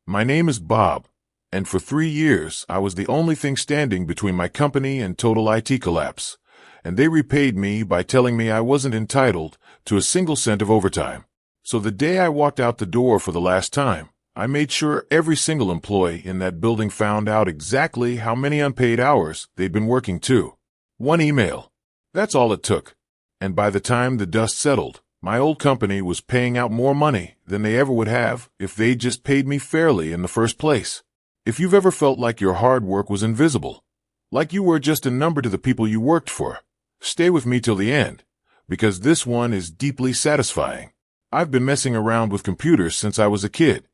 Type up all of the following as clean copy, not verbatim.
My name is Bob, and for 3 years I was the only thing standing between my company and total IT collapse, and they repaid me by telling me I wasn't entitled to a single cent of overtime. So the day I walked out the door for the last time, I made sure every single employee in that building found out exactly how many unpaid hours they'd been working too. One email. That's all it took. And by the time the dust settled, my old company was paying out more money than they ever would have if they'd just paid me fairly in the first place. If you've ever felt like your hard work was invisible, like you were just a number to the people you worked for, stay with me till the end, because this one is deeply satisfying. I've been messing around with computers since I was a kid.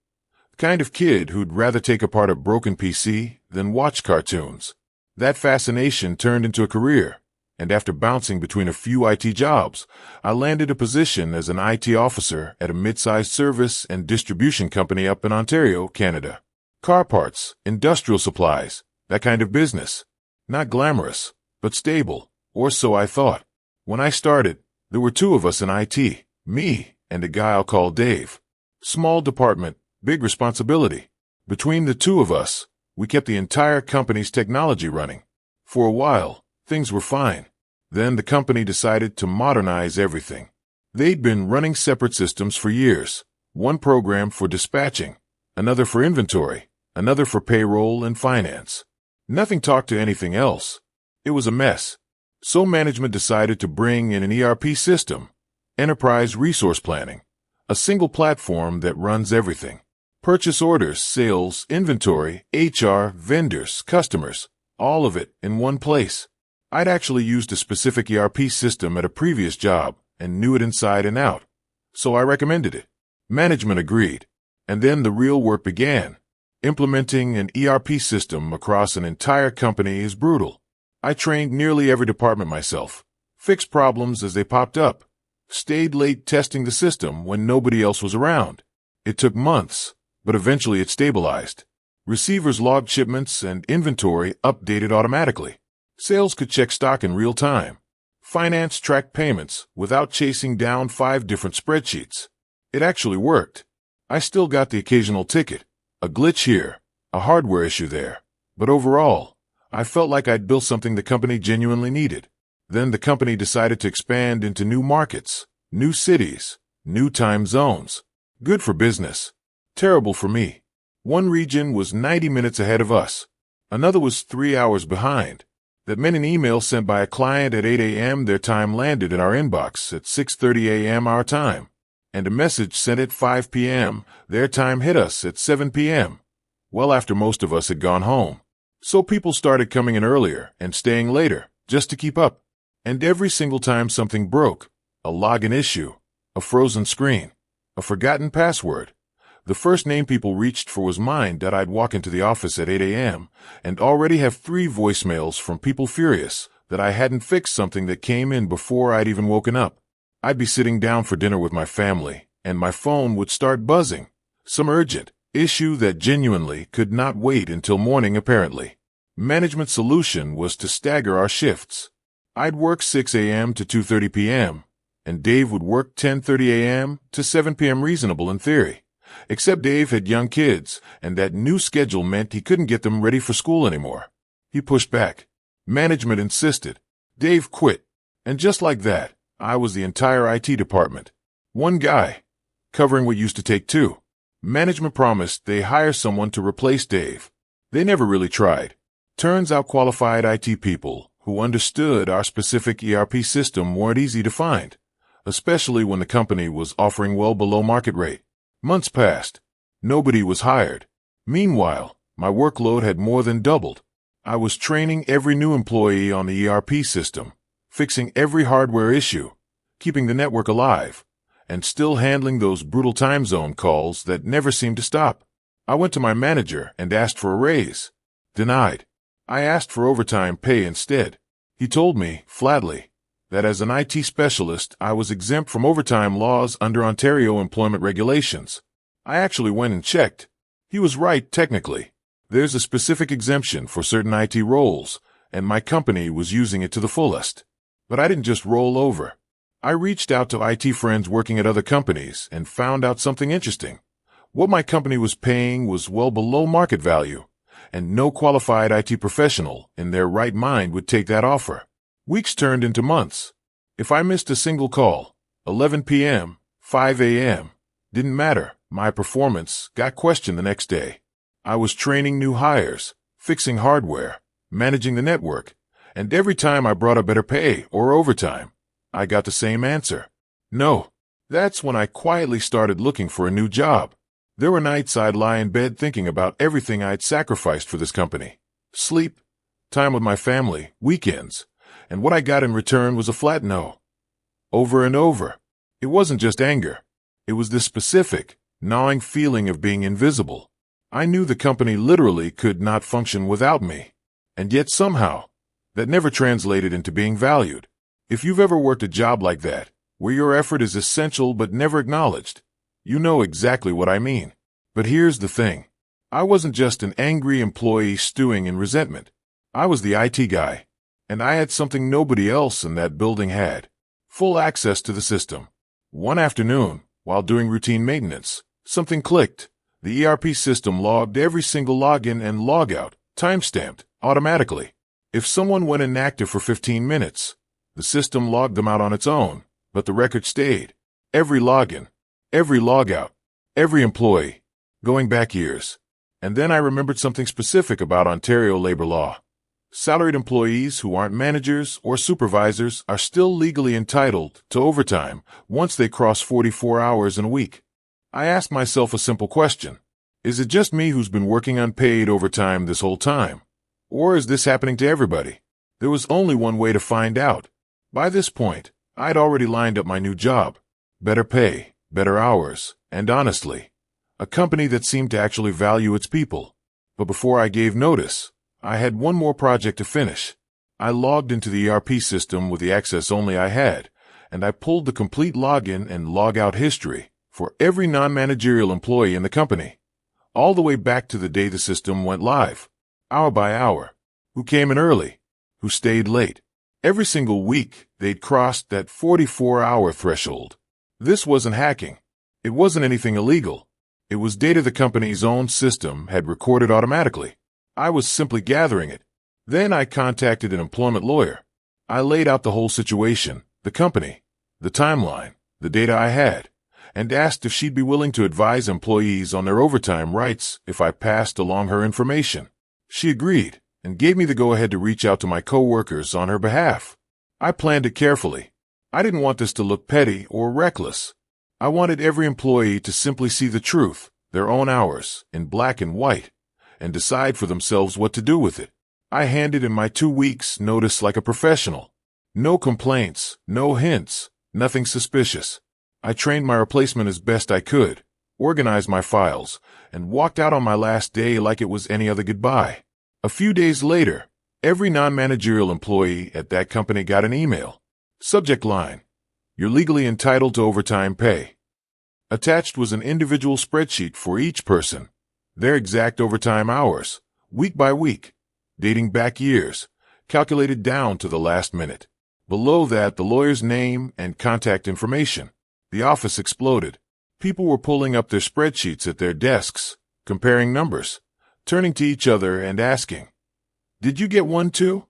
The kind of kid who'd rather take apart a broken PC than watch cartoons. That fascination turned into a career, and after bouncing between a few IT jobs, I landed a position as an IT officer at a mid-sized service and distribution company up in Ontario, Canada. Car parts, industrial supplies, that kind of business. Not glamorous, but stable, or so I thought. When I started, there were 2 of us in IT, me and a guy I'll call Dave. Small department, big responsibility. Between the 2 of us, we kept the entire company's technology running. For a while, things were fine. Then the company decided to modernize everything. They'd been running separate systems for years. One program for dispatching, another for inventory, another for payroll and finance. Nothing talked to anything else. It was a mess. So management decided to bring in an ERP system, enterprise resource planning, a single platform that runs everything. Purchase orders, sales, inventory, HR, vendors, customers, all of it in one place. I'd actually used a specific ERP system at a previous job and knew it inside and out, so I recommended it. Management agreed, and then the real work began. Implementing an ERP system across an entire company is brutal. I trained nearly every department myself, fixed problems as they popped up, stayed late testing the system when nobody else was around. It took months, but eventually it stabilized. Receivers logged shipments and inventory updated automatically. Sales could check stock in real time. Finance tracked payments without chasing down 5 different spreadsheets. It actually worked. I still got the occasional ticket, a glitch here, a hardware issue there, but overall, I felt like I'd built something the company genuinely needed. Then the company decided to expand into new markets, new cities, new time zones. Good for business. Terrible for me. One region was 90 minutes ahead of us. Another was 3 hours behind. That meant an email sent by a client at 8 a.m. their time landed in our inbox at 6:30 a.m. our time. And a message sent at 5 p.m. their time hit us at 7 p.m. well after most of us had gone home. So people started coming in earlier and staying later just to keep up. And every single time something broke, a login issue, a frozen screen, a forgotten password, the first name people reached for was mine. That I'd walk into the office at 8 a.m. and already have 3 voicemails from people furious that I hadn't fixed something that came in before I'd even woken up. I'd be sitting down for dinner with my family, and my phone would start buzzing. Some urgent issue that genuinely could not wait until morning apparently. Management's solution was to stagger our shifts. I'd work 6 a.m. to 2:30 p.m., and Dave would work 10:30 a.m. to 7 p.m. reasonable in theory. Except Dave had young kids, and that new schedule meant he couldn't get them ready for school anymore. He pushed back. Management insisted. Dave quit. And just like that, I was the entire IT department. One guy, covering what used to take 2. Management promised they hire someone to replace Dave. They never really tried. Turns out qualified IT people who understood our specific ERP system weren't easy to find, especially when the company was offering well below market rate. Months passed. Nobody was hired. Meanwhile, my workload had more than doubled. I was training every new employee on the ERP system, fixing every hardware issue, keeping the network alive, and still handling those brutal time zone calls that never seemed to stop. I went to my manager and asked for a raise. Denied. I asked for overtime pay instead. He told me, flatly, that as an IT specialist, I was exempt from overtime laws under Ontario employment regulations. I actually went and checked. He was right, technically. There's a specific exemption for certain IT roles, and my company was using it to the fullest. But I didn't just roll over. I reached out to IT friends working at other companies and found out something interesting. What my company was paying was well below market value, and no qualified IT professional in their right mind would take that offer. Weeks turned into months. If I missed a single call, 11 p.m., 5 a.m., didn't matter. My performance got questioned the next day. I was training new hires, fixing hardware, managing the network, and every time I brought up better pay or overtime, I got the same answer. No. That's when I quietly started looking for a new job. There were nights I'd lie in bed thinking about everything I'd sacrificed for this company. Sleep, time with my family, weekends, and what I got in return was a flat no. Over and over. It wasn't just anger. It was this specific, gnawing feeling of being invisible. I knew the company literally could not function without me. And yet somehow, that never translated into being valued. If you've ever worked a job like that, where your effort is essential but never acknowledged, you know exactly what I mean. But here's the thing. I wasn't just an angry employee stewing in resentment. I was the IT guy, and I had something nobody else in that building had. Full access to the system. One afternoon, while doing routine maintenance, something clicked. The ERP system logged every single login and logout, timestamped, automatically. If someone went inactive for 15 minutes, the system logged them out on its own, but the record stayed. Every login, every logout, every employee, going back years. And then I remembered something specific about Ontario labor law. Salaried employees who aren't managers or supervisors are still legally entitled to overtime once they cross 44 hours in a week. I asked myself a simple question. Is it just me who's been working unpaid overtime this whole time? Or is this happening to everybody? There was only one way to find out. By this point, I'd already lined up my new job. Better pay, better hours, and honestly, a company that seemed to actually value its people. But before I gave notice, I had one more project to finish. I logged into the ERP system with the access only I had, and I pulled the complete login and logout history for every non-managerial employee in the company, all the way back to the day the system went live, hour by hour, who came in early, who stayed late. Every single week, they'd crossed that 44-hour threshold. This wasn't hacking. It wasn't anything illegal. It was data the company's own system had recorded automatically. I was simply gathering it. Then I contacted an employment lawyer. I laid out the whole situation, the company, the timeline, the data I had, and asked if she'd be willing to advise employees on their overtime rights if I passed along her information. She agreed and gave me the go-ahead to reach out to my coworkers on her behalf. I planned it carefully. I didn't want this to look petty or reckless. I wanted every employee to simply see the truth, their own hours, in black and white, and decide for themselves what to do with it. I handed in my 2 weeks' notice like a professional. No complaints, no hints, nothing suspicious. I trained my replacement as best I could, organized my files, and walked out on my last day like it was any other goodbye. A few days later, every non-managerial employee at that company got an email. Subject line: You're legally entitled to overtime pay. Attached was an individual spreadsheet for each person, their exact overtime hours, week by week, dating back years, calculated down to the last minute. Below that, the lawyer's name and contact information. The office exploded. People were pulling up their spreadsheets at their desks, comparing numbers, turning to each other and asking, "Did you get one too?"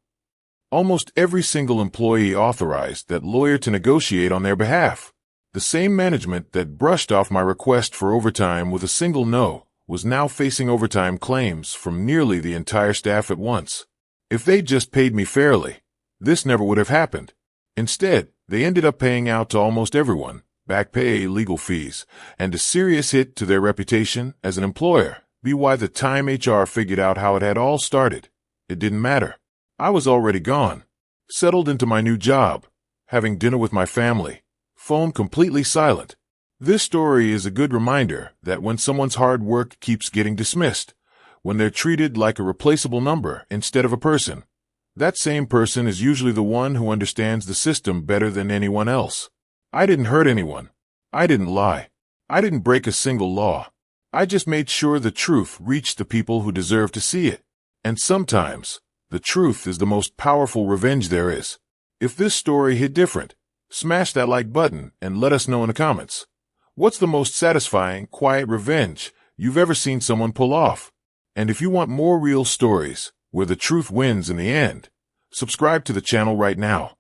Almost every single employee authorized that lawyer to negotiate on their behalf. The same management that brushed off my request for overtime with a single no was now facing overtime claims from nearly the entire staff at once. If they'd just paid me fairly, this never would have happened. Instead, they ended up paying out to almost everyone, back pay, legal fees, and a serious hit to their reputation as an employer. By the time HR figured out how it had all started, it didn't matter. I was already gone, settled into my new job, having dinner with my family, phone completely silent. This story is a good reminder that when someone's hard work keeps getting dismissed, when they're treated like a replaceable number instead of a person, that same person is usually the one who understands the system better than anyone else. I didn't hurt anyone. I didn't lie. I didn't break a single law. I just made sure the truth reached the people who deserve to see it. And sometimes, the truth is the most powerful revenge there is. If this story hit different, smash that like button and let us know in the comments. What's the most satisfying, quiet revenge you've ever seen someone pull off. And if you want more real stories, where the truth wins in the end, subscribe to the channel right now.